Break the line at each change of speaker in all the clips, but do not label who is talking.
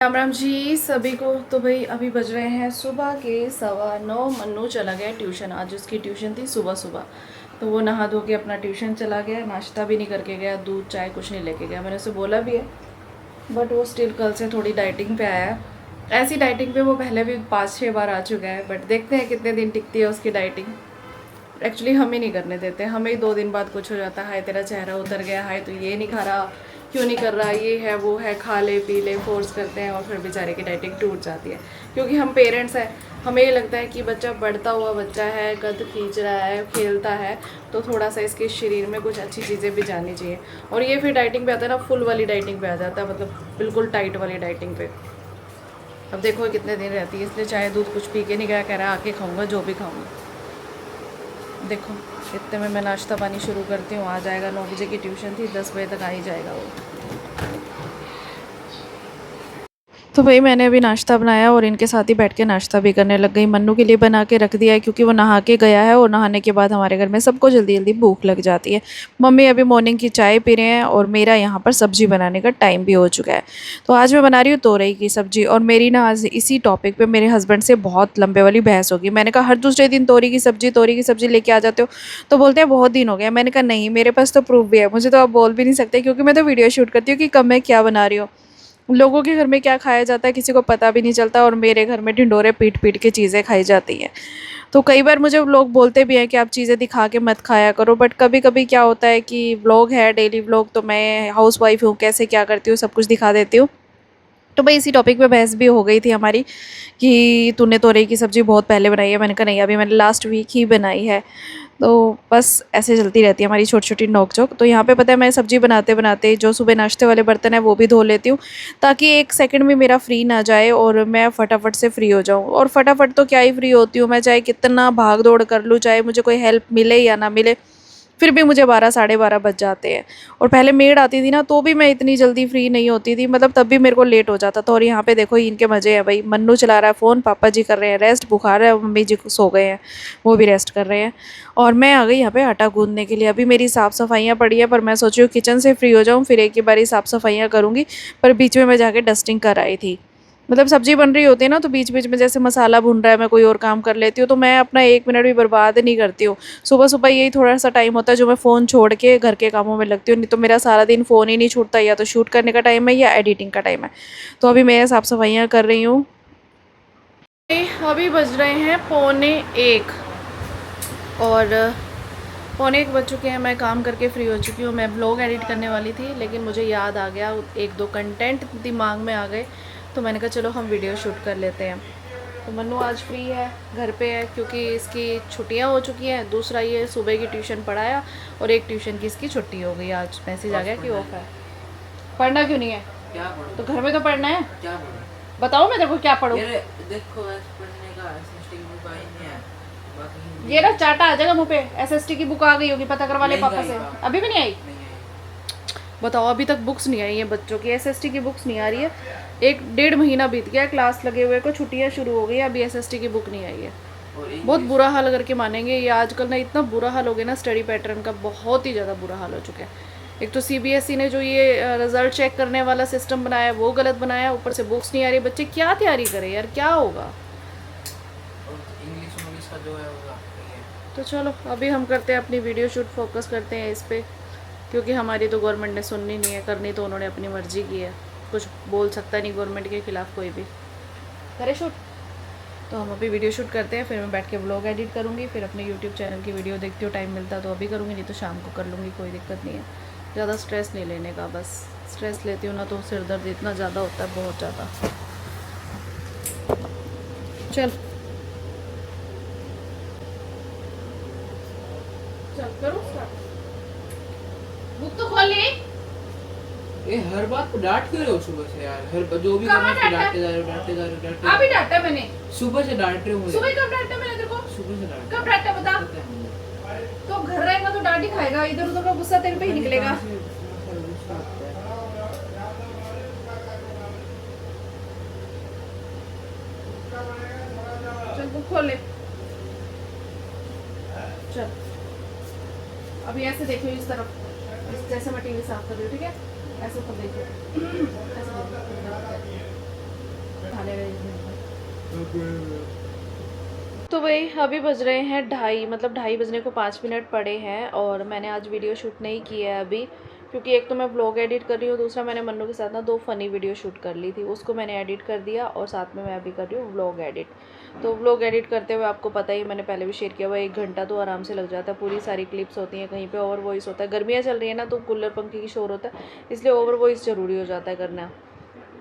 राम राम जी सभी को। तो भाई अभी बज रहे हैं सुबह के 9:15। मन्नू चला गया ट्यूशन, आज उसकी ट्यूशन थी सुबह सुबह। तो वो नहा धो के अपना ट्यूशन चला गया, नाश्ता भी नहीं करके गया, दूध चाय कुछ नहीं लेके गया। मैंने उसे बोला भी है बट वो स्टिल कल से थोड़ी डाइटिंग पे आया है। ऐसी डाइटिंग पे वो पहले भी 5-6 बार आ चुका है, बट देखते हैं कितने दिन टिकती है उसकी डाइटिंग। एक्चुअली हम ही नहीं करने देते, हमें ही 2 दिन बाद कुछ हो जाता है, हाय तेरा चेहरा उतर गया, हाय तो ये नहीं खा रहा, क्यों नहीं कर रहा, ये है वो है, खा ले पी ले, फोर्स करते हैं और फिर बेचारे की डाइटिंग टूट जाती है। क्योंकि हम पेरेंट्स हैं, हमें ये लगता है कि बच्चा बढ़ता हुआ बच्चा है, कद खींच रहा है, खेलता है, तो थोड़ा सा इसके शरीर में कुछ अच्छी चीज़ें भी जानी चाहिए। और ये फिर डाइटिंग पे आता है ना, फुल वाली डाइटिंग पे आ जाता है, मतलब बिल्कुल टाइट वाली डाइटिंग पे। अब देखो कितने दिन रहती है, इसलिए चाहे दूध कुछ पी के नहीं गया, कह रहा है आके खाऊंगा जो भी खाऊंगा। देखो इतने में मैं नाश्ता पानी शुरू करती हूँ। आ जाएगा, 9 बजे की ट्यूशन थी, 10 बजे तक आ ही जाएगा वो। तो भाई मैंने अभी नाश्ता बनाया और इनके साथ ही बैठ के नाश्ता भी करने लग गई। मन्नू के लिए बना के रख दिया है क्योंकि वो नहा के गया है और नहाने के बाद हमारे घर में सबको जल्दी जल्दी भूख लग जाती है। मम्मी अभी मॉर्निंग की चाय पी रहे हैं और मेरा यहाँ पर सब्जी बनाने का टाइम भी हो चुका है। तो आज मैं बना रही हूँ तोरई की सब्जी। और मेरी ना आज इसी टॉपिक पर मेरे हस्बैंड से बहुत लंबे वाली बहस होगी। मैंने कहा हर दूसरे दिन तोरई की सब्जी लेके आ जाते हो, तो बोलते हैं बहुत दिन हो गया। मैंने कहा नहीं, मेरे पास तो प्रूफ भी है, मुझे तो आप बोल भी नहीं सकते क्योंकि मैं तो वीडियो शूट करती हूँ कि कब मैं क्या बना रही हूँ। लोगों के घर में क्या खाया जाता है किसी को पता भी नहीं चलता, और मेरे घर में ढिंढोरे पीट पीट के चीज़ें खाई जाती हैं। तो कई बार मुझे लोग बोलते भी हैं कि आप चीज़ें दिखा के मत खाया करो, बट कभी कभी क्या होता है कि व्लॉग है, डेली व्लॉग, तो मैं हाउस वाइफ हूँ, कैसे क्या करती हूँ सब कुछ दिखा देती हूँ। तो भाई इसी टॉपिक पे बहस भी हो गई थी हमारी कि तूने तोरई की सब्ज़ी बहुत पहले बनाई है। मैंने कहा नहीं, अभी मैंने लास्ट वीक ही बनाई है। तो बस ऐसे चलती रहती है हमारी छोटी छोटी नोक झोंक। तो यहाँ पे पता है मैं सब्ज़ी बनाते बनाते जो सुबह नाश्ते वाले बर्तन है वो भी धो लेती हूँ, ताकि एक सेकंड में मेरा फ्री ना जाए और मैं फटाफट से फ्री हो जाऊँ। और फटाफट तो क्या ही फ्री होती हूँ मैं, चाहे कितना भाग दौड़ कर लूँ, चाहे मुझे कोई हेल्प मिले या ना मिले, फिर भी मुझे 12 साढ़े 12 बज जाते हैं। और पहले मेड आती थी ना, तो भी मैं इतनी जल्दी फ्री नहीं होती थी, मतलब तब भी मेरे को लेट हो जाता था। और यहाँ पे देखो इनके मज़े हैं भाई, मन्नू चला रहा है फ़ोन, पापा जी कर रहे हैं रेस्ट, बुखार है, मम्मी जी सो गए हैं, वो भी रेस्ट कर रहे हैं। और मैं आ गई यहाँ पे आटा गूंदने के लिए। अभी मेरी साफ़ सफाइयाँ पड़ी है, पर मैं सोची हूँ किचन से फ्री हो जाऊँ फिर एक ही बारी साफ़ सफाइयाँ करूँगी। पर बीच में मैं जाके डस्टिंग कर आई थी। मतलब सब्जी बन रही होती है ना, तो बीच बीच में जैसे मसाला भून रहा है मैं कोई और काम कर लेती हूँ, तो मैं अपना 1 मिनट भी बर्बाद नहीं करती हूँ। सुबह सुबह यही थोड़ा सा टाइम होता है जो मैं फ़ोन छोड़ के घर के कामों में लगती हूँ, नहीं तो मेरा सारा दिन फ़ोन ही नहीं छूटता, या तो शूट करने का टाइम है या एडिटिंग का टाइम है। तो अभी मैं साफ़ सफाइयाँ कर रही हूँ। अभी बज रहे हैं 1:45 और 1:45 बज चुके हैं। मैं काम करके फ्री हो चुकी हूँ। मैं ब्लॉग एडिट करने वाली थी, लेकिन मुझे याद आ गया, एक दो कंटेंट दिमाग में आ गए, तो मैंने कहा चलो हम वीडियो शूट कर लेते हैं। तो मन्नू आज फ्री है, घर पे है, क्योंकि इसकी छुट्टियां हो चुकी हैं। दूसरा ये सुबह की ट्यूशन पढ़ाया और एक ट्यूशन की इसकी छुट्टी हो गई, आज मैसेज आ गया कि ऑफ है। पढ़ना क्यों नहीं है? क्या पढ़ो? तो घर में तो पढ़ना है। क्या पढ़ो? बताओ मैं तेरे को क्या पढ़ूं। देखो पढ़ने का एसएसटी की बुक आई नहीं है, बाकी ये ना चाटा आ जाएगा मुंह पे। एसएसटी की बुक आ गई होगी, पता करवा ले पापा से। अभी भी नहीं आई? बताओ, अभी तक बुक्स नहीं आई हैं बच्चों की, एसएसटी की बुक्स नहीं आ रही है। 1-1.5 महीना बीत गया क्लास लगे हुए को, छुट्टियां शुरू हो गई, अभी एसएसटी की बुक नहीं आई है। बहुत बुरा हाल करके मानेंगे ये। आजकल ना इतना बुरा हाल हो गया ना स्टडी पैटर्न का, बहुत ही ज़्यादा बुरा हाल हो चुका है। एक तो सीबीएसई ने जो ये रिजल्ट चेक करने वाला सिस्टम बनाया है वो गलत बनाया, ऊपर से बुक्स नहीं आ रही, बच्चे क्या तैयारी करें यार, क्या होगा। इंग्लिश का जो है होगा। तो चलो अभी हम करते हैं अपनी वीडियो शूट, फोकस करते हैं इस पर, क्योंकि हमारी तो गवर्नमेंट ने सुननी नहीं है, करनी तो उन्होंने अपनी मर्जी की है। कुछ बोल सकता नहीं गवर्नमेंट के खिलाफ कोई भी। करे शूट। तो हम अभी वीडियो शूट करते हैं, फिर मैं बैठ के व्लॉग एडिट करूँगी, फिर अपने यूट्यूब चैनल की वीडियो देखती हूँ, टाइम मिलता तो अभी करूँगी, नहीं तो शाम को कर लूँगी, कोई दिक्कत नहीं है। ज़्यादा स्ट्रेस नहीं लेने का, बस स्ट्रेस लेती हूँ ना तो सिर दर्द इतना ज़्यादा होता है, बहुत ज़्यादा। चल चल करो स्टार्ट। बुक तो खोल ली।
ये हर बात को डांट क्यों रहे हो सुबह से यार? हर जो भी
कहाँ
करना है
डांटा?
डांटते जा रहे हो, डांटते जा रहे हो, डांटते जा
अभी
रहे
डांटा मैंने।
हो। सुबह से डांट रहे हो मुझे।
सुबह कब डांटा मैंने तेरे को?
सुबह से डांट
कब डांटा बता। तो घर रहेगा तो डांट ही खाएगा, इधर उधर का गुस्सा तेरे पे ही निकलेगा। चल बुक खोल ले। चल अभी ऐसे देखियो इस तरफ, जैसे मैं टीवी साफ कर रही हूँ, ठीक है? ऐसे ऊपर देखियो, ऐसे देखियो। तो वही अभी बज रहे हैं 2:30, मतलब 2:30 बजने को 5 मिनट पड़े हैं और मैंने आज वीडियो शूट नहीं किया है अभी, क्योंकि एक तो मैं व्लॉग एडिट कर रही हूँ, दूसरा मैंने मन्नू के साथ ना 2 फ़नी वीडियो शूट कर ली थी, उसको मैंने एडिट कर दिया और साथ में मैं अभी कर रही हूँ व्लॉग एडिट। तो व्लॉग एडिट करते हुए आपको पता ही, मैंने पहले भी शेयर किया हुआ, 1 घंटा तो आराम से लग जाता है, पूरी सारी क्लिप्स होती हैं, कहीं पर ओवर वॉइस होता है, गर्मियाँ चल रही है ना तो कूलर पंखे की शोर होता है, इसलिए ओवर वॉइस ज़रूरी हो जाता है करना,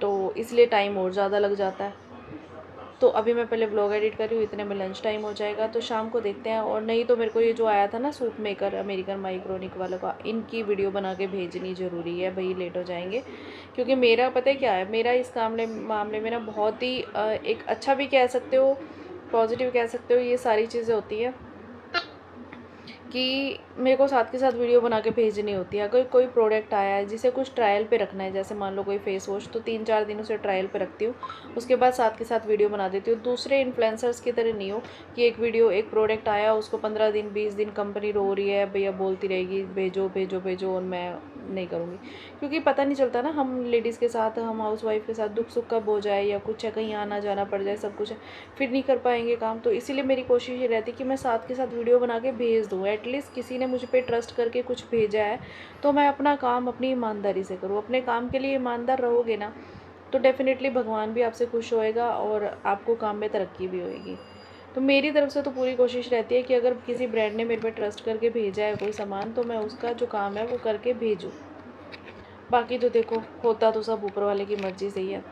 तो इसलिए टाइम और ज़्यादा लग जाता है। तो अभी मैं पहले व्लॉग एडिट कर रही हूँ, इतने में लंच टाइम हो जाएगा, तो शाम को देखते हैं। और नहीं तो मेरे को ये जो आया था ना सूप मेकर अमेरिकन माइक्रोनिक वालों का, इनकी वीडियो बना के भेजनी ज़रूरी है भाई, लेट हो जाएंगे। क्योंकि मेरा पता है क्या है, मेरा इस मामले में ना बहुत ही एक अच्छा भी कह सकते हो, पॉजिटिव कह सकते हो, ये सारी चीज़ें होती हैं कि मेरे को साथ के साथ वीडियो बना के भेजनी होती है। अगर कोई प्रोडक्ट आया है जिसे कुछ ट्रायल पे रखना है, जैसे मान लो कोई फेस वॉश, तो 3-4 दिन उसे ट्रायल पे रखती हूँ, उसके बाद साथ के साथ वीडियो बना देती हूँ। दूसरे इन्फ्लुएंसर्स की तरह नहीं हो कि एक वीडियो, एक प्रोडक्ट आया, उसको 15 दिन 20 दिन कंपनी रो रही है भैया, बोलती रहेगी भेजो भेजो भेजो, और मैं नहीं करूँगी, क्योंकि पता नहीं चलता ना, हम लेडीज़ के साथ, हम हाउस वाइफ के साथ दुख सुख कब हो जाए या कुछ है, कहीं आना जाना पड़ जाए, सब कुछ है, फिर नहीं कर पाएंगे काम। तो इसीलिए मेरी कोशिश ये रहती है कि मैं साथ के साथ वीडियो बना के भेज दूँ। एटलीस्ट किसी ने मुझ पर ट्रस्ट करके कुछ भेजा है तो मैं अपना काम अपनी ईमानदारी से करूँ। अपने काम के लिए ईमानदार रहोगे ना तो डेफ़िनेटली भगवान भी आपसे खुश होएगा और आपको काम में तरक्की भी होएगी। तो मेरी तरफ से तो पूरी कोशिश रहती है कि अगर किसी ब्रांड ने मेरे पे ट्रस्ट करके भेजा है कोई सामान, तो मैं उसका जो काम है वो करके भेजूँ। बाकी तो देखो, होता तो सब ऊपर वाले की मर्ज़ी से ही है।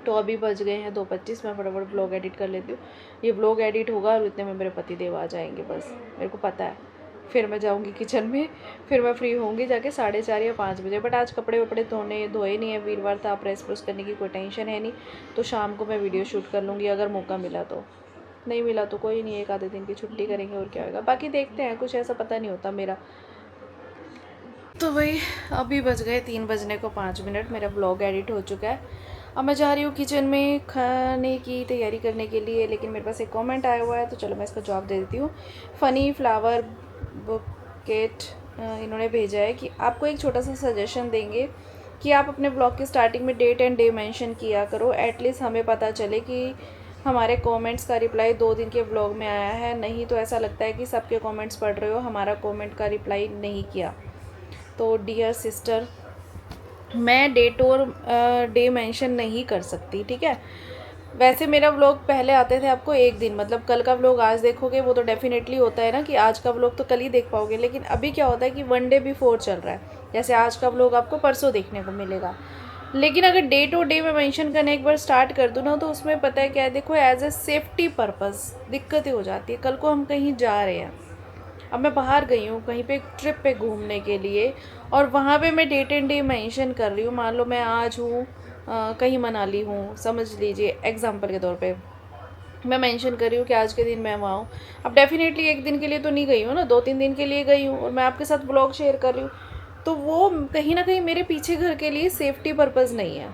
तो अभी बज गए हैं 2:25, मैं फटाफट व्लॉग एडिट कर लेती हूँ। ये व्लॉग एडिट होगा और इतने में मेरे पति देव आ जाएंगे, बस मेरे को पता है। फिर मैं जाऊँगी किचन में, फिर मैं फ्री होंगी जाके 4:30 या 5 बजे। बट आज कपड़े वपड़े धोए नहीं है, वीरवार था, प्रेस प्रेस करने की कोई टेंशन है नहीं, तो शाम को मैं वीडियो शूट कर लूँगी अगर मौका मिला तो। नहीं मिला तो कोई नहीं, 1 आधे दिन की छुट्टी करेंगे और क्या होगा। बाकी देखते हैं, कुछ ऐसा पता नहीं होता मेरा। तो भाई अभी बज गए 3 बजने को 5 मिनट, मेरा व्लॉग एडिट हो चुका है। अब मैं जा रही हूँ किचन में खाने की तैयारी करने के लिए, लेकिन मेरे पास एक कमेंट आया हुआ है तो चलो मैं इसका जवाब दे देती हूँ। फ़नी फ्लावर बुकेट इन्होंने भेजा है कि आपको एक छोटा सा सजेशन देंगे कि आप अपने ब्लॉग की स्टार्टिंग में डेट एंड डे मेंशन किया करो, एटलीस्ट हमें पता चले कि हमारे कमेंट्स का रिप्लाई 2 दिन के ब्लॉग में आया है। नहीं तो ऐसा लगता है कि सबके कमेंट्स पढ़ रहे हो, हमारा कमेंट का रिप्लाई नहीं किया। तो डियर सिस्टर, मैं डेट और डे मेंशन नहीं कर सकती, ठीक है। वैसे मेरा व्लॉग पहले आते थे आपको एक दिन, मतलब कल का व्लॉग आज देखोगे, वो तो डेफिनेटली होता है ना कि आज का व्लॉग तो कल ही देख पाओगे, लेकिन अभी क्या होता है कि 1 डे बिफोर चल रहा है, जैसे आज का व्लॉग आपको परसों देखने को मिलेगा। लेकिन अगर डेट और डे में मेंशन करना एक बार स्टार्ट कर दूँ ना, तो उसमें पता है क्या है, देखो एज ए सेफ्टी पर्पज़ दिक्कतें हो जाती है। कल को हम कहीं जा रहे हैं, अब मैं बाहर गई हूँ कहीं पे ट्रिप पे घूमने के लिए, और वहाँ पे मैं डेट एंड डे मेंशन कर रही हूँ। मान लो मैं आज हूँ कहीं मनाली हूँ, समझ लीजिए एग्जांपल के तौर पे, मैं मेंशन कर रही हूँ कि आज के दिन मैं वहाँ हूँ। अब डेफिनेटली एक दिन के लिए तो नहीं गई हूँ ना, 2-3 दिन के लिए गई हूँ, और मैं आपके साथ ब्लॉग शेयर कर रही हूँ, तो वो कहीं ना कहीं मेरे पीछे घर के लिए सेफ्टी पर्पज़ नहीं है।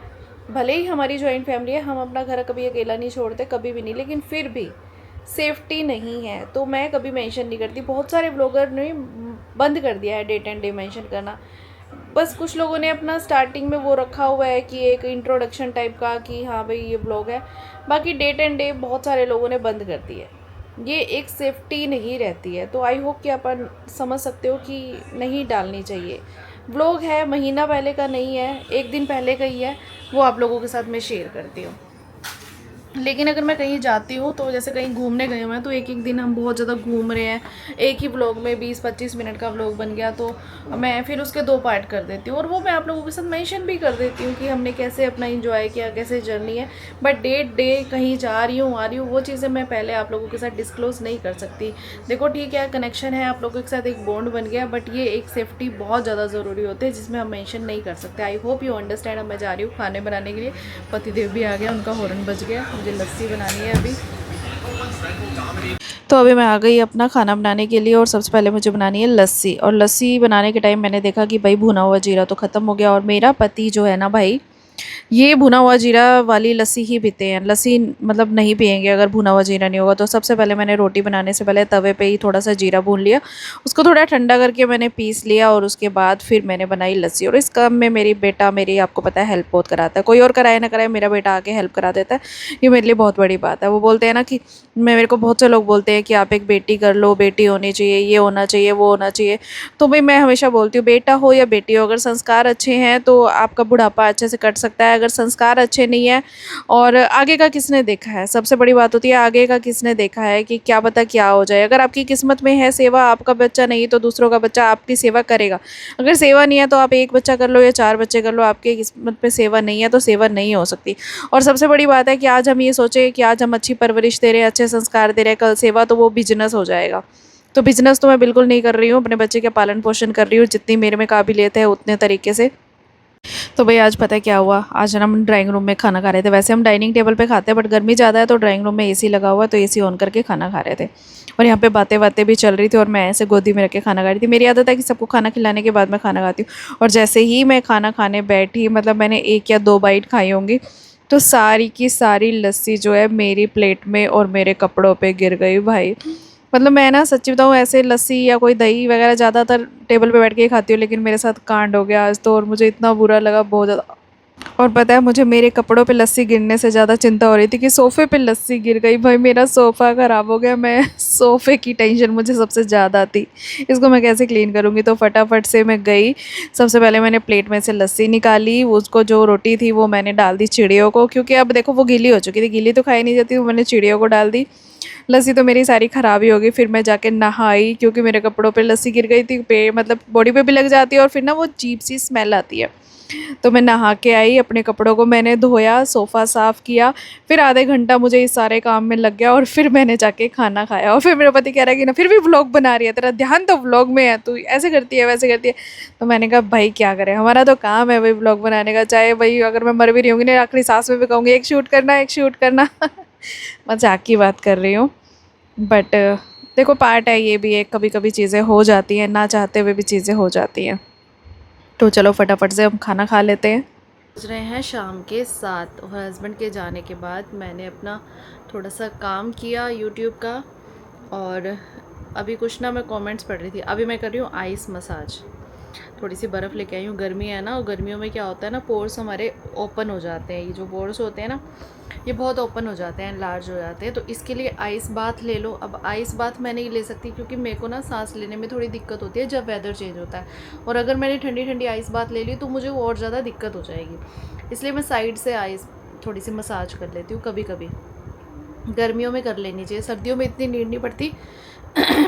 भले ही हमारी जॉइंट फैमिली है, हम अपना घर कभी अकेला नहीं छोड़ते, कभी भी नहीं, लेकिन फिर भी सेफ्टी नहीं है तो मैं कभी मेंशन नहीं करती। बहुत सारे ब्लॉगर ने बंद कर दिया है डेट एंड डे मेंशन करना। बस कुछ लोगों ने अपना स्टार्टिंग में वो रखा हुआ है कि एक इंट्रोडक्शन टाइप का कि हाँ भाई ये ब्लॉग है, बाकी डेट एंड डे बहुत सारे लोगों ने बंद कर दी है। ये एक सेफ्टी नहीं रहती है, तो आई होप कि अपन समझ सकते हो कि नहीं डालनी चाहिए। व्लॉग है, महीना पहले का नहीं है, एक दिन पहले का ही है, वो आप लोगों के साथ मैं शेयर करती हूँ। लेकिन अगर मैं कहीं जाती हूँ, तो जैसे कहीं घूमने गए हुए हैं, तो एक एक दिन हम बहुत ज़्यादा घूम रहे हैं, एक ही व्लॉग में 20-25 मिनट का व्लॉग बन गया, तो मैं फिर उसके 2 पार्ट कर देती हूँ, और वो मैं आप लोगों के साथ मेंशन भी कर देती हूँ कि हमने कैसे अपना एंजॉय किया, कैसे जर्नी है। बट डेट डे कहीं जा रही हूँ, आ रही हूँ, वो चीज़ें मैं पहले आप लोगों के साथ डिस्क्लोज़ नहीं कर सकती। देखो ठीक है, कनेक्शन है आप लोगों के साथ, एक बॉन्ड बन गया, बट ये एक सेफ्टी बहुत ज़्यादा ज़रूरी होती है जिसमें हम मेंशन नहीं कर सकते। I hope you understand. अब मैं जा रही हूँ खाने बनाने के लिए, पतिदेव भी आ गया, उनका हॉर्न बज गया, मुझे लस्सी बनानी है अभी। तो अभी मैं आ गई अपना खाना बनाने के लिए, और सबसे पहले मुझे बनानी है लस्सी। और लस्सी बनाने के टाइम मैंने देखा कि भाई भुना हुआ जीरा तो ख़त्म हो गया, और मेरा पति जो है ना भाई, ये भुना हुआ जीरा वाली लस्सी ही पीते हैं। लस्सी मतलब नहीं पियेंगे अगर भुना हुआ जीरा नहीं होगा। तो सबसे पहले मैंने रोटी बनाने से पहले तवे पे ही थोड़ा सा जीरा भून लिया, उसको थोड़ा ठंडा करके मैंने पीस लिया और उसके बाद फिर मैंने बनाई लस्सी। और इस काम में मेरी बेटा मेरी आपको पता है हेल्प बहुत कराता है, कोई और कराए ना कराए मेरा बेटा आके हेल्प करा देता है। ये मेरे लिए बहुत बड़ी बात है। वो बोलते हैं ना कि मेरे को बहुत से लोग बोलते हैं कि आप एक बेटी कर लो, बेटी होनी चाहिए, ये होना चाहिए, वो होना चाहिए। तो भाई मैं हमेशा बोलती हूँ बेटा हो या बेटी हो, अगर संस्कार अच्छे हैं तो आपका बुढ़ापा अच्छे से कट सकता है। अगर संस्कार अच्छे नहीं है और आगे का किसने देखा है, सबसे बड़ी बात होती है आगे का किसने देखा है कि क्या पता क्या हो जाए। अगर आपकी किस्मत में है सेवा, आपका बच्चा नहीं तो दूसरों का बच्चा आपकी सेवा करेगा। अगर सेवा नहीं है तो आप एक बच्चा कर लो या 4 बच्चे कर लो, आपकी किस्मत में सेवा नहीं है तो सेवा नहीं हो सकती। और सबसे बड़ी बात है कि आज हम ये सोचें कि आज हम अच्छी परवरिश दे रहे हैं, अच्छे संस्कार दे रहे हैं, कल सेवा तो वो बिजनेस हो जाएगा। तो बिजनेस तो मैं बिल्कुल नहीं कर रही हूँ, अपने बच्चे का पालन पोषण कर रही हूँ जितनी मेरे में काबिलियत है उतने तरीके से। तो भाई आज पता है क्या हुआ, आज ना हम ड्राइंग रूम में खाना खा रहे थे। वैसे हम डाइनिंग टेबल पे खाते हैं बट गर्मी ज़्यादा है तो ड्राइंग रूम में एसी लगा हुआ है, तो एसी ऑन करके खाना खा रहे थे। और यहाँ पे बातें बातें भी चल रही थी और मैं ऐसे गोदी में रख के खाना खा रही थी। मेरी आदत है कि सबको खाना खिलाने के बाद मैं खाना खाती हूँ। और जैसे ही मैं खाना खाने बैठी, मतलब मैंने 1 या 2 बाइट खाई होंगी, तो सारी की सारी लस्सी जो है मेरी प्लेट में और मेरे कपड़ों पे गिर गई भाई। मतलब मैं ना सच्ची बताऊँ, ऐसे लस्सी या कोई दही वगैरह ज़्यादातर टेबल पे बैठ के ही खाती हूँ, लेकिन मेरे साथ कांड हो गया आज तो। और मुझे इतना बुरा लगा, बहुत ज़्यादा। और पता है मुझे मेरे कपड़ों पे लस्सी गिरने से ज़्यादा चिंता हो रही थी कि सोफ़े पे लस्सी गिर गई। भाई मेरा सोफ़ा ख़राब हो गया, मैं सोफ़े की टेंशन मुझे सबसे ज़्यादा थी, इसको मैं कैसे क्लीन करूँगी। तो फटाफट से मैं गई, सबसे पहले मैंने प्लेट में से लस्सी निकाली, उसको जो रोटी थी वो मैंने डाल दी चिड़ियों को, क्योंकि अब देखो वो गीली हो चुकी थी, गीली तो खाई नहीं जाती, तो मैंने चिड़ियों को डाल दी। लस्सी तो मेरी सारी ख़राब ही हो गई। फिर मैं जाके नहाई क्योंकि मेरे कपड़ों पे लस्सी गिर गई थी, पे मतलब बॉडी पे भी लग जाती है और फिर ना वो अजीब सी स्मेल आती है। तो मैं नहा के आई, अपने कपड़ों को मैंने धोया, सोफ़ा साफ़ किया, फिर आधे घंटा मुझे इस सारे काम में लग गया और फिर मैंने जाके खाना खाया। और फिर मेरा पति कह रहा है कि ना फिर भी व्लॉग बना रही है, तेरा ध्यान तो व्लॉग में है, तू ऐसे करती है वैसे करती है। तो मैंने कहा भाई क्या करें, हमारा तो काम है भाई व्लॉग बनाने का, चाहे भाई अगर मैं मर भी रही होंगी ना आखिरी सांस में भी कहूँगी एक शूट करना, एक शूट करना। मजाक की बात कर रही हूँ बट देखो पार्ट है ये भी, एक कभी कभी चीज़ें हो जाती हैं, ना चाहते हुए भी चीज़ें हो जाती हैं। तो चलो फटाफट से हम खाना खा लेते हैं। बज रहे हैं शाम के 7 और हस्बैंड के जाने के बाद मैंने अपना थोड़ा सा काम किया यूट्यूब का। और अभी कुछ ना मैं कमेंट्स पढ़ रही थी, अभी मैं कर रही हूँ आइस मसाज। थोड़ी सी बर्फ़ लेके आई हूँ, गर्मी है ना, और गर्मियों में क्या होता है ना, पोर्स हमारे ओपन हो जाते हैं। ये जो पोर्स होते हैं ना ये बहुत ओपन हो जाते हैं, लार्ज हो जाते हैं। तो इसके लिए आइस बाथ ले लो। अब आइस बाथ मैं नहीं ले सकती क्योंकि मेरे को ना सांस लेने में थोड़ी दिक्कत होती है जब वेदर चेंज होता है, और अगर मैंने ठंडी ठंडी आइस बाथ ले ली तो मुझे और ज़्यादा दिक्कत हो जाएगी। इसलिए मैं साइड से आइस थोड़ी सी मसाज कर लेती हूँ कभी कभी। गर्मियों में कर लेनी चाहिए, सर्दियों में इतनी नीड नहीं पड़ती।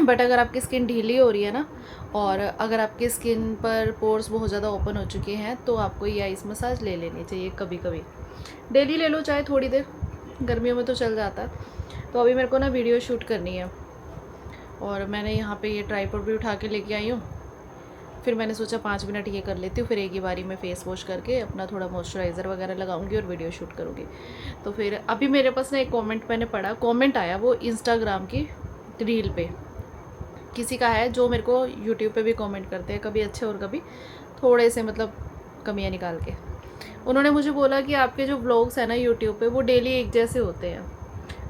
बट अगर आपकी स्किन ढीली हो रही है ना, और अगर आपकी स्किन पर पोर्स बहुत ज़्यादा ओपन हो चुके हैं, तो आपको ये आइस मसाज ले लेनी चाहिए कभी कभी। डेली ले लो चाहे थोड़ी देर, गर्मियों में तो चल जाता है। तो अभी मेरे को ना वीडियो शूट करनी है और मैंने यहाँ पे ये ट्राइपॉड भी उठा के लेके आई हूँ। फिर मैंने सोचा 5 मिनट ये कर लेती हूँ, फिर एक ही बारी में फ़ेस वॉश करके अपना थोड़ा मॉइस्चराइज़र वगैरह लगाऊंगी और वीडियो शूट करूँगी। तो फिर अभी मेरे पास ना एक कमेंट मैंने पढ़ा, कमेंट आया वो इंस्टाग्राम की रील पे किसी का है, जो मेरे को यूट्यूब पे भी कमेंट करते हैं, कभी अच्छे और कभी थोड़े से मतलब कमियाँ निकाल के। उन्होंने मुझे बोला कि आपके जो व्लॉग्स हैं ना यूट्यूब पे वो डेली एक जैसे होते हैं,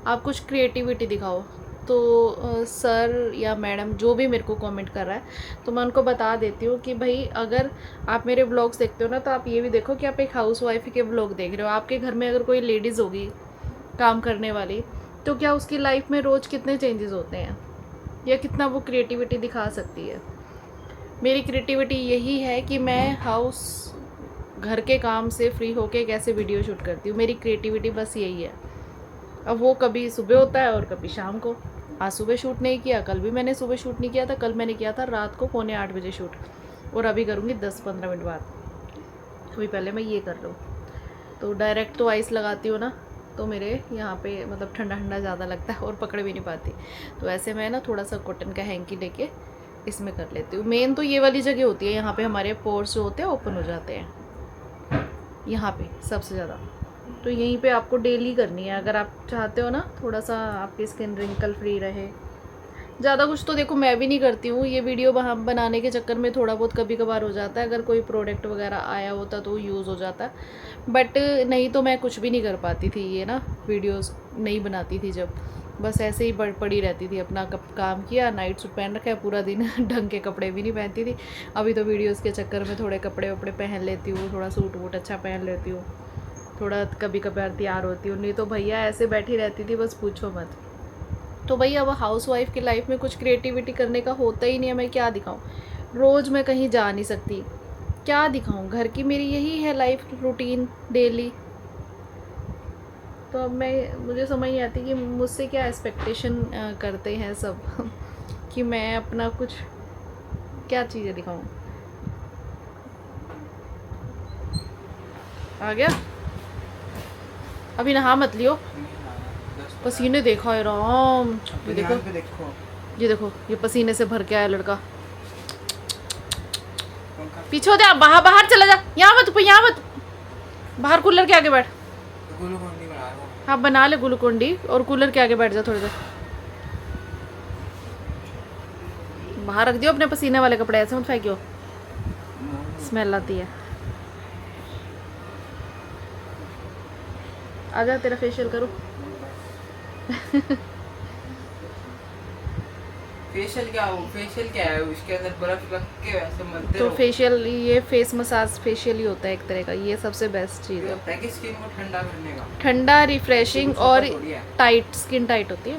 आप कुछ क्रिएटिविटी दिखाओ। तो सर या मैडम जो भी मेरे को कमेंट कर रहा है, तो मैं उनको बता देती हूँ कि भाई अगर आप मेरे व्लॉग्स देखते हो ना, तो आप ये भी देखो कि आप एक हाउस वाइफ के व्लॉग देख रहे हो। आपके घर में अगर कोई लेडीज़ होगी काम करने वाली, तो क्या उसकी लाइफ में रोज़ कितने चेंजेस होते हैं, या कितना वो क्रिएटिविटी दिखा सकती है। मेरी क्रिएटिविटी यही है कि मैं घर के काम से फ्री होके कैसे वीडियो शूट करती हूँ, मेरी क्रिएटिविटी बस यही है। अब वो कभी सुबह होता है और कभी शाम को। आज सुबह शूट नहीं किया, कल भी मैंने सुबह शूट नहीं किया था, कल मैंने किया था रात को 7:45 बजे शूट, और अभी करूँगी 10-15 मिनट बाद। अभी पहले मैं ये कर लूँ। तो डायरेक्ट तो आइस लगाती हूँ ना, तो मेरे यहाँ पे मतलब ठंडा ठंडा ज़्यादा लगता है और पकड़ भी नहीं पाती। तो ऐसे मैं ना थोड़ा सा कॉटन का हैंकी लेके इसमें कर लेती हूँ। मेन तो ये वाली जगह होती है, यहाँ पे हमारे पोर्स जो होते हैं ओपन हो जाते हैं, यहाँ पे सबसे ज़्यादा। तो यहीं पे आपको डेली करनी है अगर आप चाहते हो ना थोड़ा सा आपकी स्किन रिंकल फ्री रहे, ज़्यादा कुछ तो देखो मैं भी नहीं करती हूँ, ये वीडियो बनाने के चक्कर में थोड़ा बहुत कभी कभार हो जाता है, अगर कोई प्रोडक्ट वगैरह आया होता तो यूज़ हो जाता है, बट नहीं तो मैं कुछ भी नहीं कर पाती थी, ये ना वीडियोस नहीं बनाती थी जब, बस ऐसे ही पड़ी रहती थी, अपना काम किया, नाइट सूट पहन रखा है पूरा दिन ढंग के कपड़े भी नहीं पहनती थी। अभी तो वीडियोज़ के चक्कर में थोड़े कपड़े वपड़े पहन लेती हूँ, थोड़ा सूट वूट अच्छा पहन लेती हूँ, थोड़ा कभी कभार तैयार होती हूँ, नहीं तो भैया ऐसे बैठी रहती थी बस पूछो मत। तो भैया अब हाउस वाइफ की लाइफ में कुछ क्रिएटिविटी करने का होता ही नहीं है, मैं क्या दिखाऊँ, रोज़ मैं कहीं जा नहीं सकती, क्या दिखाऊँ, घर की मेरी यही है लाइफ रूटीन डेली। तो अब मुझे समझ नहीं आती कि मुझसे क्या एक्सपेक्टेशन करते हैं सब कि मैं अपना कुछ क्या चीज़ें दिखाऊँ। आ गया, अभी नहा मत लियो, पसीने देखा है राम, ये देखो ये देखो, ये पसीने से भर के आया लड़का। पीछे हो जा, बाहर बाहर चला जा, यहाँ मत बाहर कूलर के आगे बैठ। हाँ बना ले ग्लूकोन-डी और कूलर के आगे बैठ जा थोड़ी देर, बाहर रख दियो अपने पसीने वाले कपड़े, ऐसे मत फेंकियो, स्मेल आती है। आजा तेरा फेशियल करूँ।
फेशियल क्या है, उसके अंदर बर्फ रख के वैसे मलते
तो
रहो।
फेशियल, ये फेस मसाज फेशियल ही होता है एक तरह का, ये सबसे बेस्ट चीज़ है,
होता है कि स्किन को ठंडा करने का,
ठंडा, रिफ्रेशिंग और
थोड़ी है।
टाइट, स्किन टाइट होती है।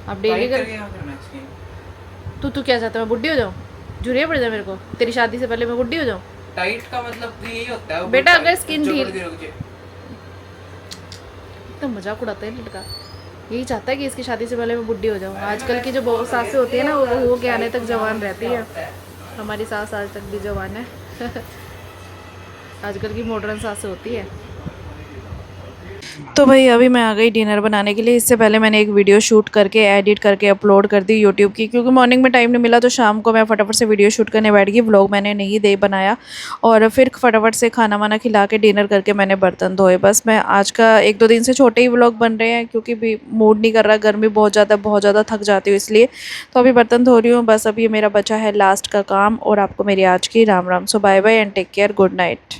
आप डेली
टाइट
कर,
करके क्या करना है स्किन?
तू क्या चाहता है, मैं बुड्ढी हो जाऊँ, झुरिया पड़ जाए मेरे को, तेरी शादी से पहले मैं बुड्ढी हो जाऊँ?
टाइट का मतलब तो यही होता है
बेटा अगर स्किन ढील,
ढील,
तो मजाक उड़ाता है लड़का, यही चाहता है कि इसकी शादी से पहले मैं बुड्ढी हो जाऊँ। आजकल की जो बहुत सासें होती है ना, वो के आने तक जवान रहती है, हमारी सास आज तक भी जवान है आजकल की मॉडर्न सासें होती है। तो भाई अभी मैं आ गई डिनर बनाने के लिए, इससे पहले मैंने एक वीडियो शूट करके एडिट करके अपलोड कर दी यूट्यूब की, क्योंकि मॉर्निंग में टाइम नहीं मिला, तो शाम को मैं फटाफट से वीडियो शूट करने बैठ गई, व्लॉग मैंने नहीं दे बनाया, और फिर फटाफट से खाना वाना खिला के डिनर करके मैंने बर्तन धोए। बस मैं आज का 1-2 दिन से छोटे ही व्लॉग बन रहे हैं, क्योंकि भी मूड नहीं कर रहा, गर्मी बहुत ज़्यादा थक जाती हूँ इसलिए। तो अभी बर्तन धो रही हूँ, बस अब ये मेरा बचा है लास्ट का काम, और आपको मेरी आज की राम राम। So bye bye and take care, good night.